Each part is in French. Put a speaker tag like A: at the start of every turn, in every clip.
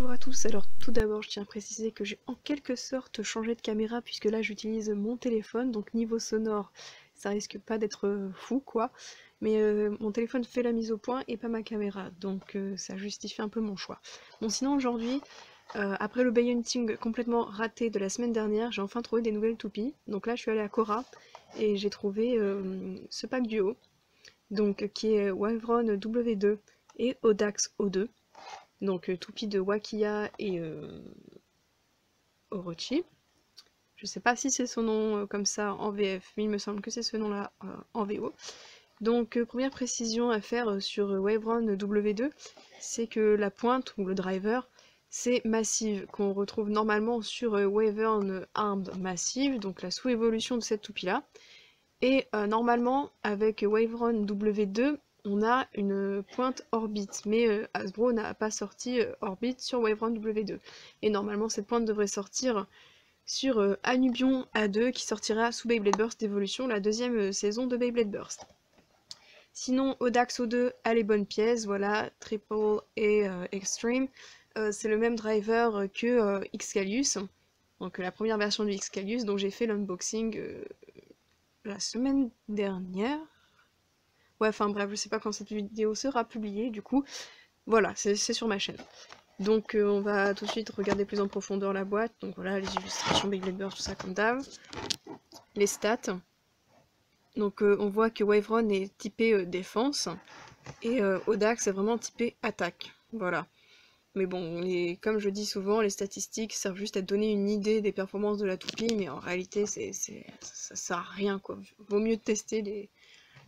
A: Bonjour à tous, alors tout d'abord je tiens à préciser que j'ai en quelque sorte changé de caméra puisque là j'utilise mon téléphone, donc niveau sonore ça risque pas d'être fou quoi, mais mon téléphone fait la mise au point et pas ma caméra, donc ça justifie un peu mon choix. Bon sinon aujourd'hui, après le bay hunting complètement raté de la semaine dernière, j'ai enfin trouvé des nouvelles toupies, donc là je suis allée à Cora et j'ai trouvé ce pack duo, donc qui est Wyvron W2 et Audax O2. Donc toupie de Wakiya et Orochi. Je sais pas si c'est son nom comme ça en VF, mais il me semble que c'est ce nom-là en VO. Donc première précision à faire sur Wyvron W2, c'est que la pointe ou le driver, c'est Massive, qu'on retrouve normalement sur Wyvern Armed Massive, donc la sous-évolution de cette toupie-là. Et normalement, avec Wyvron W2, on a une pointe Orbit, mais Hasbro n'a pas sorti Orbit sur Wyvron W2. Et normalement cette pointe devrait sortir sur Anubion A2 qui sortira sous Beyblade Burst d'Evolution, la deuxième saison de Beyblade Burst. Sinon Audax O2 a les bonnes pièces, voilà, Triple et Extreme. C'est le même driver que Excalius, donc la première version du Excalius dont j'ai fait l'unboxing la semaine dernière. Ouais, enfin bref, je sais pas quand cette vidéo sera publiée, du coup, voilà, c'est sur ma chaîne. Donc on va tout de suite regarder plus en profondeur la boîte, donc voilà, les illustrations Beyblade Burst, tout ça comme d'hab. Les stats. Donc on voit que Wyvron est typé défense, et Audax est vraiment typé attaque, voilà. Mais bon, comme je dis souvent, les statistiques servent juste à donner une idée des performances de la toupie, mais en réalité, ça sert à rien, quoi. Vaut mieux tester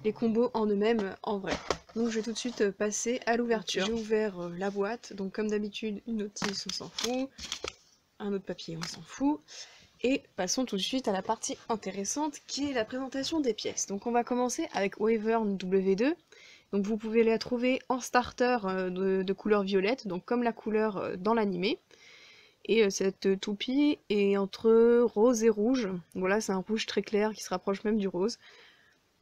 A: les combos en eux-mêmes en vrai. Donc je vais tout de suite passer à l'ouverture. J'ai ouvert la boîte, donc comme d'habitude, une notice, on s'en fout. Un autre papier, on s'en fout. Et passons tout de suite à la partie intéressante, qui est la présentation des pièces. Donc on va commencer avec Wyvern W2. Donc vous pouvez la trouver en starter de couleur violette, donc comme la couleur dans l'animé. Et cette toupie est entre rose et rouge. Voilà, c'est un rouge très clair qui se rapproche même du rose.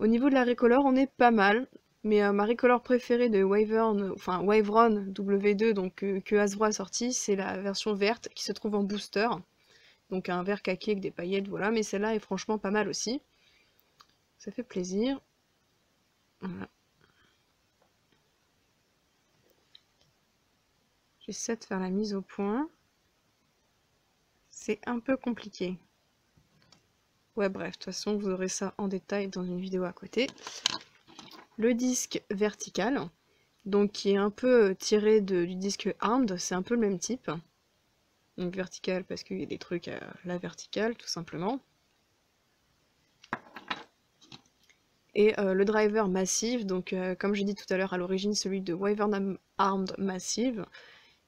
A: Au niveau de la recolor, on est pas mal, mais ma recolor préférée de Wyvern W2, donc que Hasbro a sorti, c'est la version verte qui se trouve en booster. Donc un vert kaki avec des paillettes, voilà, mais celle-là est franchement pas mal aussi. Ça fait plaisir. Voilà. J'essaie de faire la mise au point. C'est un peu compliqué. Ouais, bref, de toute façon, vous aurez ça en détail dans une vidéo à côté. Le disque vertical, donc qui est un peu tiré du disque Armed, c'est un peu le même type. Donc vertical parce qu'il y a des trucs à la verticale, tout simplement. Et le driver Massive, donc comme j'ai dit tout à l'heure, à l'origine celui de Wyvern Armed Massive,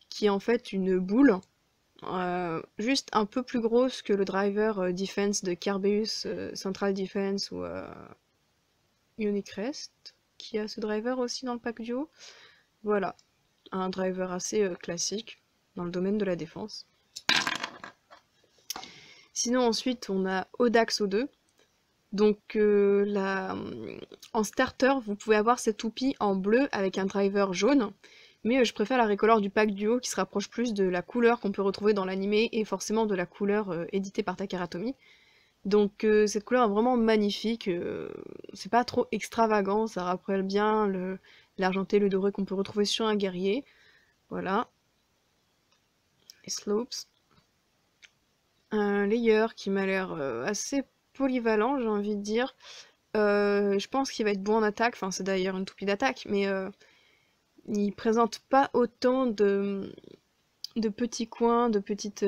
A: qui est en fait une boule, juste un peu plus grosse que le driver Defense de Carbeus Central Defense ou Unicrest, qui a ce driver aussi dans le pack duo. Voilà, un driver assez classique dans le domaine de la défense. Sinon ensuite on a Audax O2. Donc en starter vous pouvez avoir cette toupie en bleu avec un driver jaune. Mais je préfère la recolor du pack duo qui se rapproche plus de la couleur qu'on peut retrouver dans l'animé et forcément de la couleur éditée par Takara Tomy. Donc cette couleur est vraiment magnifique, c'est pas trop extravagant, ça rappelle bien l'argenté, le doré qu'on peut retrouver sur un guerrier. Voilà. Les slopes. Un layer qui m'a l'air assez polyvalent, j'ai envie de dire. Je pense qu'il va être bon en attaque, enfin c'est d'ailleurs une toupie d'attaque, mais il présente pas autant de petits coins, de petites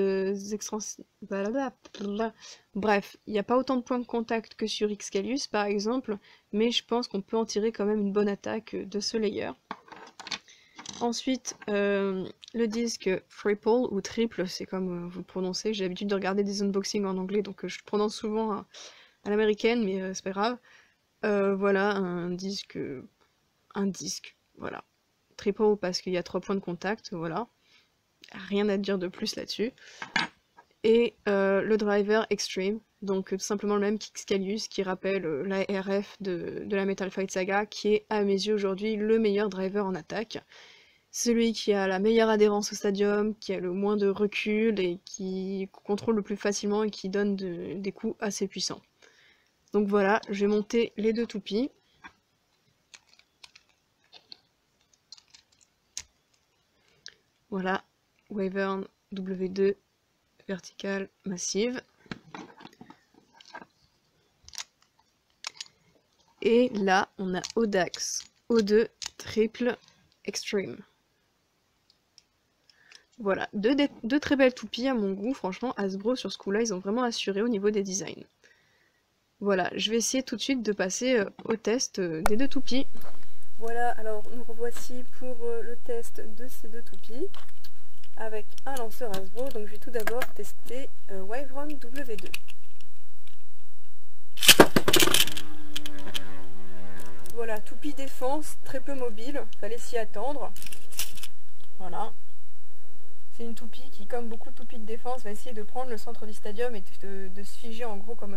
A: extensions. Bref, il n'y a pas autant de points de contact que sur Excalius par exemple, mais je pense qu'on peut en tirer quand même une bonne attaque de ce layer. Ensuite, le disque triple ou triple, c'est comme vous le prononcez. J'ai l'habitude de regarder des unboxings en anglais, donc je prononce souvent à l'américaine, mais c'est pas grave. Voilà, un disque, voilà. Triple parce qu'il y a 3 points de contact, voilà. Rien à dire de plus là-dessus. Et le driver Extreme, donc tout simplement le même qu'Excalius, qui rappelle la RF de la Metal Fight Saga, qui est à mes yeux aujourd'hui le meilleur driver en attaque. celui qui a la meilleure adhérence au stadium, qui a le moins de recul et qui contrôle le plus facilement et qui donne des coups assez puissants. Donc voilà, je vais monter les deux toupies. Voilà, Wyvern W2 verticale massive. Et là, on a Audax O2 triple extreme. Voilà, deux très belles toupies à mon goût. Franchement, Hasbro sur ce coup-là, ils ont vraiment assuré au niveau des designs. Voilà, je vais essayer tout de suite de passer au test des deux toupies. Voilà, alors nous revoici pour le test de ces deux toupies avec un lanceur Hasbro. Donc je vais tout d'abord tester Wyvern W2. Voilà, toupie défense, très peu mobile, fallait s'y attendre. Voilà. C'est une toupie qui, comme beaucoup de toupies de défense, va essayer de prendre le centre du stadium et de se figer en gros comme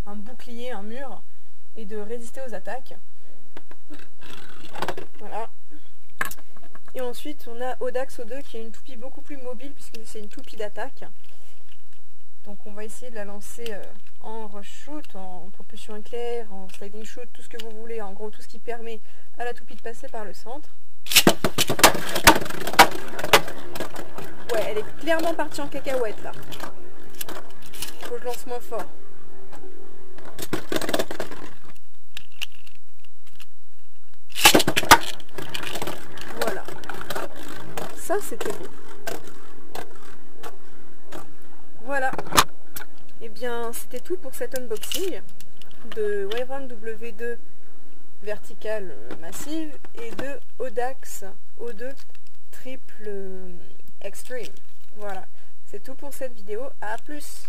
A: un bouclier, un mur, et de résister aux attaques. Voilà. Et ensuite on a Audax O2 qui est une toupie beaucoup plus mobile puisque c'est une toupie d'attaque. Donc on va essayer de la lancer en rush shoot, en propulsion éclair, en sliding shoot, tout ce que vous voulez, en gros tout ce qui permet à la toupie de passer par le centre. Ouais, elle est clairement partie en cacahuète là. Faut que je lance moins fort. Voilà. Ça c'était beau. Voilà. Et bien c'était tout pour cet unboxing de Wyvern W2 verticale massive et de Audax O2 triple extreme. Voilà, c'est tout pour cette vidéo, à plus.